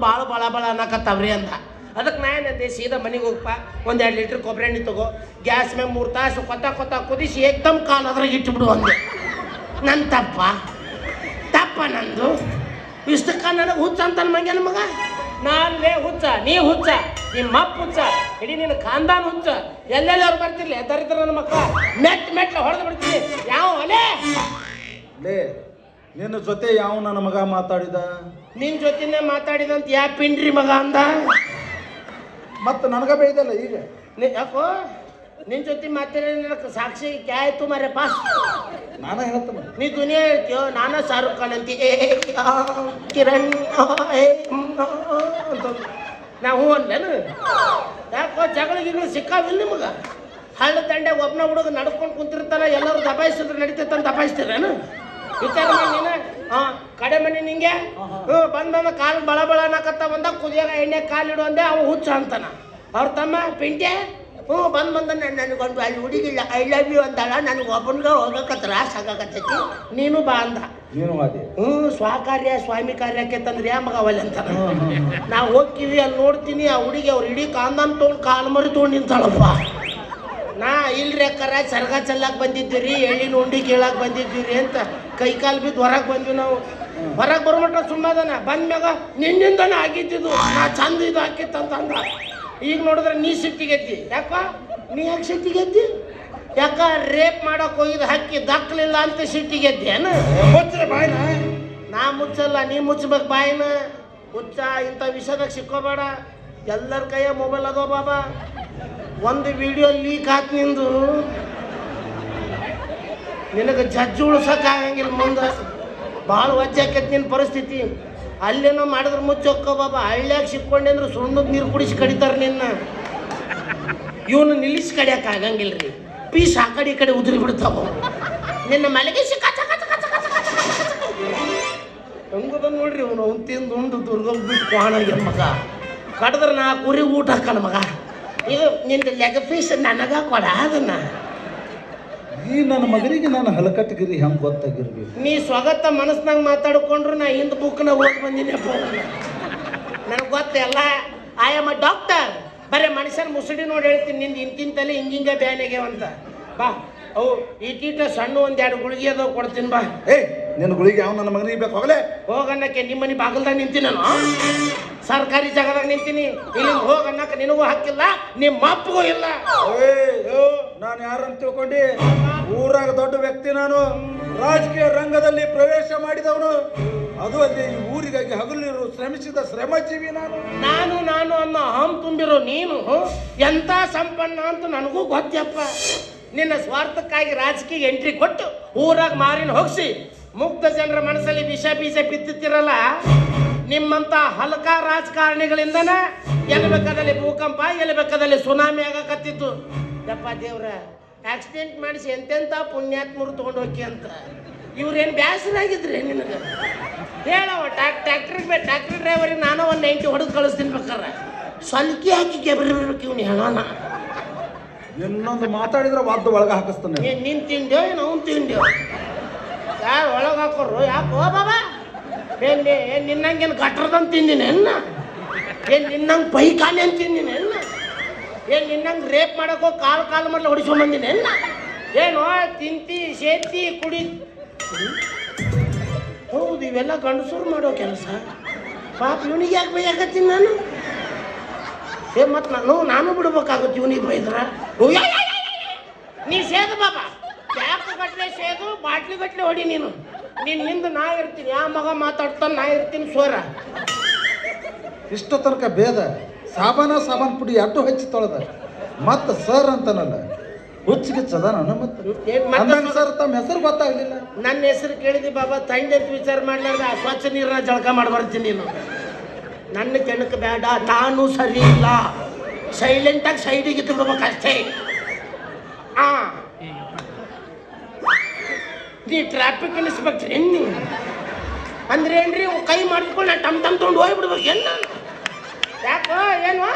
ಭಾಳ ಬಳ ಬಳ ಅನ್ನಕತ್ತಾವ್ರಿ ಅಂತ. ಅದಕ್ಕೆ ನಾ ಏನಂದೆ, ಸೀದಾ ಮನೆಗೆ ಹೋಗಪ್ಪ, 1-2 ಲೀಟ್ರ್ ಕೊಬ್ಬರಿ ಎಣ್ಣೆ ತಗೋ, ಗ್ಯಾಸ್ ಮೇಲೆ 3 ತಾಸು ಕೊತ್ತ ಕುದಿಸಿ ಏಕ್ದಮ್ ಕಾಲು ಅದ್ರಾಗ ಇಟ್ಬಿಡು ಅಂದೆ. ನನ್ನ ತಪ್ಪ ನಂದು. ಇಷ್ಟಕ್ಕ ನನಗೆ ಹುಚ್ಚ ಅಂತ ಮಂಗ್ಯಾನ ಮಗ. ನಾನೇ ಹುಚ್ಚ, ನೀ ಹುಚ್ಚ, ನಿಮ್ಮ ಅಪ್ಪ ಹುಚ್ಚ, ಇಡೀ ನಿನ್ನ ಖಾನ್ದಾನ್ ಹುಚ್ಚ. ಎಲ್ಲೆಲ್ಲಿ ಅವ್ರು ಬರ್ತಿರ್ಲಿ ದರಿದ್ರ ನನ್ನ ಮಕ್ಕಳ ಮೆಟ್ಲ ಹೊಡೆದು ಬಿಡ್ತೀನಿ. ಯಾವ ಅಲೇ ಲೇ, ನಿನ್ನ ಜೊತೆ ಯಾವ ನನ್ನ ಮಗ ಮಾತಾಡಿದ? ನಿನ್ನ ಜೊತೆನೇ ಮಾತಾಡಿದಂತ ಯಾ ಪಿಂಡ್ರಿ ಮಗ ಅಂದ. ಮತ್ತೆ ನನಗ ಬೈದಲ್ಲ ಈಗ. ಯಾಕೋ ನಿನ್ನ ಜೊತೆ ಮಾತಾಡಿ ನನಗೆ ಸಾಕ್ಷಿ ಕ್ಯಾ ಆಯ್ತು ಮರಪ್ಪ. ನಾನು ಹೇಳ್ತೇನೆ, ನೀ ದುನಿಯಾ ಹೇಳ್ತೀಯೋ, ನಾನಾ ಶಾರುಖ್ ಖಾನ್ ಅಂತಿ. ಕಿರಣ್ ಅಂತ ನಾವು ಅಲ್ಲೇನು? ಯಾಕೋ ಜಗಳ ಸಿಕ್ಕಾವಿಲ್ಲ ನಿಮಗೆ? ಹಳ್ಳ ದಂಡೆ ಒಬ್ಬನ ಹುಡುಗ ನಡ್ಕೊಂಡು ಕುಂತಿರ್ತಾನ, ಎಲ್ಲರೂ ದಬಾಯಿಸಿದ್ರೆ ನಡೀತೈತಂತ ದಬಾಯಿಸ್ತೀರೇನು? ವಿಚಾರ ಮಾಡಿ ನೀನು. ಕಡೆ ಮನೆ ನಿಂಗೆ ಬಂದ ಕಾಲು ಬಳ ಅನ್ನಕತ್ತ ಬಂದಾಗ ಕುದಿಯಾಗ ಎಣ್ಣೆ ಕಾಲಿಡು ಅಂದೆ. ಅವ ಹುಚ್ಚ ಅಂತಾನ. ಅವ್ರ ತಮ್ಮ ಪಿಂಟೆ ಬಂದ ನನಗೊಂದು ಅಲ್ಲಿ ಹುಡುಗಿಲ್ಲ, ಐ ಲವ್ ಯು ಅಂತಾಳ. ನನಗೆ ಒಬ್ಬನಿಗೆ ಹೋಗಕತ್ರ ಸಾಕಾಗತ್ತೈತಿ, ನೀನು ಬಾ ಅಂದ. ಸ್ವಕಾರ್ಯ ಸ್ವಾಮಿ ಕಾರ್ಯಕ್ಕೆ ತಂದ್ರಿ ಆ ಮಗ ಅವಲ್ಲಿ ಅಂತಾನ. ನಾವು ಹೋಗ್ತೀವಿ, ಅಲ್ಲಿ ನೋಡ್ತೀನಿ, ಆ ಹುಡುಗಿ ಅವ್ರು ಇಡೀ ಕಾಂದಮ್ ತೊಗೊಂಡು ಕಾಲು ಮರಿ ತೊಗೊಂಡು ನಿಂತಾಳಪ್ಪ. ನಾ ಇಲ್ರಿ ಅಕ್ಕಾರ ಸರ್ಗ ಚೆಲ್ಲಕ್ಕೆ ಬಂದಿದ್ದೀರಿ, ಎಳ್ಳಿನ ಉಂಡಿ ಕೇಳಕ್ಕೆ ಬಂದಿದ್ದೀರಿ ಅಂತ ಕೈ ಕಾಲು ಬಿದ್ದು ಹೊರಗೆ ಬಂದ್ವಿ ನಾವು. ಹೊರಗೆ ಬರೋಮಟ್ಟ ಸುಮ್ಮದನ ಬಂದ್ಮ್ಯಾಗ ನಿನ್ನಿಂದನೇ ಆಗಿದ್ದಿದ್ದು, ನಾ ಚಂದ ಇದು ಹಾಕಿತ್ತಂತಂದ. ಈಗ ನೋಡಿದ್ರೆ ನೀ ಸಿಟ್ಟಿಗೆದ್ದಿ. ಯಾಕ ನೀ ಯಾಕೆ ಸಿಟ್ಟಿಗೆದ್ದಿ? ಯಾಕ ರೇಪ್ ಮಾಡಕ್ಕೆ ಹೋಗಿದ್ದು ಹಕ್ಕಿ ದಕ್ಕಲಿಲ್ಲ ಅಂತ ಸಿಟ್ಟಿಗೆದ್ದೇನು? ಮುಚ್ಚರೆ ಬಾಯಿನ. ನಾ ಮುಚ್ಚಲ್ಲ, ನೀ ಮುಚ್ಚಬೇಕು ಬಾಯಿನ. ಹುಚ್ಚ, ಇಂಥ ವಿಷಯದಾಗ ಸಿಕ್ಕೋಬೇಡ. ಎಲ್ಲರ ಕೈಯ ಮೊಬೈಲ್ ಅದೋ ಬಾಬಾ. ಒಂದು ವಿಡಿಯೋ ಲೀಕ್ ಆತ್ ನಿಂದು, ನಿನಗೆ ಜಡ್ಜ್ ಉಳ್ಸೋಕ್ಕಾಗಂಗಿಲ್ಲ ಮುಂದೆ. ಭಾಳ ವಜ್ಜಾಕೈತಿ ನಿನ್ನ ಪರಿಸ್ಥಿತಿ. ಅಲ್ಲೇನೋ ಮಾಡಿದ್ರೆ ಮುಚ್ಚೋಕ್ಕೋ ಬಾಬಾ. ಹಳ್ಳ್ಯಾಗ ಸಿಕ್ಕೊಂಡೆ ಅಂದ್ರೆ ಸುಣ್ಣದ ನೀರು ಕುಡಿಸಿ ಕಡಿತಾರೆ ನಿನ್ನ. ಇವನು ನಿಲ್ಲಿಸಿ ಕಡಿಯಕ್ಕೆ ಆಗಂಗಿಲ್ಲ ರೀ. ಪೀಸ್ ಆ ಕಡೆ ಈ ಕಡೆ ಉದುರಿ ಬಿಡ್ತಾವ. ನಿನ್ನ ಮಲೆಗೆ ಹಂಗದ ನೋಡ್ರಿ ಅವನು. ಅವ್ನು ತಿಂದು ಉಂಡು ದುರ್ಗೋಗಿ ಬಿಟ್ಟು ಕಾಣಾಗ ಮಗ ಕಡಿದ್ರೆ ನಾ ಕುರಿ ಊಟ ಹಾಕಲ್ಲ ಮಗ. ಇದು ನಿಂದ ಲೆಗ್ ಪೀಸ್ ನನಗ ಕೊಡ ಅದನ್ನ. ಈ ನನ್ನ ಮಗನಿಗೆ ನಾನು ಹಲಕಟ್ಟಗಿರಿ ಹೆಂಗೆ ಗೊತ್ತಾಗಿರ್ಬೇಕು? ನೀ ಸ್ವಗತ ಮನಸ್ನಾಗ ಮಾತಾಡ್ಕೊಂಡ್ರು ನಾ ಹಿಂದ್ ಬುಕ್ನ ಓದಿ ಬಂದಿನಪ್ಪ. ನನಗೆ ಗೊತ್ತೆಲ್ಲ. I am a doctor. ಬರೀ ಮನುಷ್ಯನ ಮುಸುಡಿ ನೋಡಿ ಹೇಳ್ತೀನಿ, ನಿಂದು ಇಂತಿಂತಲೇ ಹಿಂಗಿಂಗ ಬ್ಯಾನಿಗ್ಯಾವಂತ. ಬಾ, ಅವು ಈಟೀಟ ಸಣ್ಣ 1-2 ಗುಳಿಗೆ ಅದಾವ, ಕೊಡ್ತೀನಿ ಬಾ. ನಿನ್ನ ಗುಳಿಗೆ ಯಾವ ನನ್ನ ಮಗನಿಗೆ ಬೇಕು? ಹೋಗಲೇ ಹೋಗನ್ನಕ್ಕೆ ನಿಮ್ಮ ಮನೆ ಬಾಗಲ್ದಾಗ ನಿಂತೀನಿ ನಾನು. ಸರ್ಕಾರಿ ಜಾಗದಾಗ ನಿಂತೀನಿ. ಇಲ್ಲಿಂದ ಹೋಗನ್ನಕ್ಕೆ ನಿನಗೂ ಹಾಕಿಲ್ಲ, ನಿಮ್ಮ ಅಪ್ಪಗೂ ಇಲ್ಲ. ನಾನು ಯಾರಂತ ತಿಳ್ಕೊಂಡಿ? ಊರಾಗ ದೊಡ್ಡ ವ್ಯಕ್ತಿ ನಾನು. ರಾಜಕೀಯ ರಂಗದಲ್ಲಿ ಪ್ರವೇಶ ಮಾಡಿದವನು. ಅದು ಅಲ್ಲಿ ಈ ಊರಿಗಾಗಿ ಹಗಲಿರು ಶ್ರಮಿಸಿದ ಶ್ರಮಜೀವಿ ನಾನು ಅನ್ನೋ ಅಹಂ ತುಂಬಿರೋ ನೀನು ಎಂಥ ಸಂಪನ್ನ ಅಂತ ನನಗೂ ಗೊತ್ತಪ್ಪ. ನಿನ್ನ ಸ್ವಾರ್ಥಕ್ಕಾಗಿ ರಾಜಕೀಯ ಎಂಟ್ರಿ ಕೊಟ್ಟು ಊರಾಗ ಮಾರಿನ ಹೋಗಿಸಿ ಮುಗ್ಧ ಜನರ ಮನಸ್ಸಲ್ಲಿ ವಿಷ ಬೀಜ ಬಿತ್ತುತ್ತಿರಲ್ಲ. ನಿಮ್ಮಂಥ ಹಲಕ ರಾಜಕಾರಣಿಗಳಿಂದನ ಎಲ್ಲಿ ಬೇಕಾದಲ್ಲಿ ಭೂಕಂಪ, ಎಲ್ಲಿ ಬೇಕಾದಲ್ಲಿ ಸುನಾಮಿ ಆಗಕತ್ತಿತ್ತು. ಯಪ್ಪ ದೇವ್ರ, ಆಕ್ಸಿಡೆಂಟ್ ಮಾಡಿಸಿ ಎಂತೆಂಥ ಪುಣ್ಯಾತ್ಮರು ತೊಗೊಂಡು ಹೋಗಿ ಅಂತ. ಇವ್ರೇನು ಬ್ಯಾಸರಾಗಿದ್ರಿ ನಿನಗೆ? ಹೇಳವ ಟ್ಯಾಕ್ಟ್ರಿ ಡ್ರೈವರಿಗೆ ನಾನು ಒಂದು 90 ಹೊಡೆದು ಕಳಿಸ್ತೀನಿ ಬೇಕಾರೆ. ಸಲ್ಕಿ ಹಾಕಿ ಕೆಬರಿರ್ಬೇಕು ಇವ್ನು ಹೇಳೋಣ. ಇನ್ನೊಂದು ಮಾತಾಡಿದ್ರೆ ವಾದ್ದ ಒಳಗೆ ಹಾಕಿಸ್ತಾನೆ. ನೀನು ತಿಂದೇವು ಏನು ಅವ್ನು ತಿಂದೇವು? ಯಾರು ಒಳಗೆ ಹಾಕೋರು? ಯಾಕೋ ಬಾಬಾ? ಏನು ನಿನ್ನಂಗೇನು ಗಟ್ರದಂತ ತಿಂದಿನಿ ಅನ್ನ? ಏನು ನಿನ್ನಂಗೆ ಪೈಖಾನೆ ಅಂತ ತಿಂದಿನಿ ಅನ್ನ? ಏನು ನಿನ್ನಂಗೆ ರೇಪ್ ಮಾಡೋಕ್ಕೋ ಕಾಲು ಮರಲ ಹೊಡಿಸ್ಕೊಂಬಂದಿನಿ ಅನ್ನ? ಏನು ತಿಂತಿ ಸೇತಿ ಕುಡಿ? ಹೌದು, ಇವೆಲ್ಲ ಗಂಡಸರು ಮಾಡೋ ಕೆಲಸ. ಪಾಪ ಇವನಿಗೆ ಯಾಕೆ ಬೈಯಾಕತ್ತೀನಿ ನಾನು? ಮತ್ತು ನಾನು ಬಿಡ್ಬೇಕಾಗುತ್ತೆ ಇವನಿಗೆ ಬೈದ್ರ. ನೀ ಸೇದು ಬಾಬಾ, ಕ್ಯಾಪ್ ಗಟ್ಟಲೆ ಸೇದು, ಬಾಟ್ಲಿ ಗಟ್ಟಲೆ ಹೊಡಿ ನೀನು. ನಿಂದು ನಾ ಇರ್ತೀನಿ, ಯಾವ ಮಗ ಮಾತಾಡ್ತಾನೆ ನಾ ಇರ್ತೀನಿ ಸೋರ. ಇಷ್ಟು ತನಕ ಭೇದ ಸಾಬಾನ್ ಪುಡಿ ಅಡ್ಡು ಹಚ್ಚಿ ತೊಳೆದ ಮತ್ತೆ ಸರ್ ಅಂತಾನಲ್ಲ, ಹುಚ್ಚಿಗೆ ಚದ ನನ್ನ. ಮತ್ತೆ ಸರ್ ತಮ್ಮ ಹೆಸರು ಗೊತ್ತಾಗ್ಲಿಲ್ಲ. ನನ್ನ ಹೆಸರು ಕೇಳಿದಿ ಬಾಬಾ, ತಂದೆ ವಿಚಾರ ಮಾಡ್ಲಾರ್ದ ಸ್ವಚ್ಛ ನೀರನ್ನ ಜಳಕ ಮಾಡಿ ಬರ್ತೀನಿ ನೀನು. ನನ್ನ ಕೆಣಕ್ಕೆ ಬೇಡ, ನಾನು ಸರಿ ಇಲ್ಲ. ಸೈಲೆಂಟಾಗಿ ಸೈಡಿಗೆ ತಿಳ್ಬೇಕಷ್ಟೇ. ನೀ ಟ್ರಾಫಿಕ್ ಇನ್ಸ್ಪೆಕ್ಟರ್ ಎನ್ನಿ ಅಂದ್ರೆ ಏನ್ರಿ? ಕೈ ಮಾಡಿಕೊಂಡು ಟಮ್ ತೊಗೊಂಡು ಹೋಗ್ಬಿಡ್ಬೇಕು. ಏನು ಯಾಕೋ ಏನು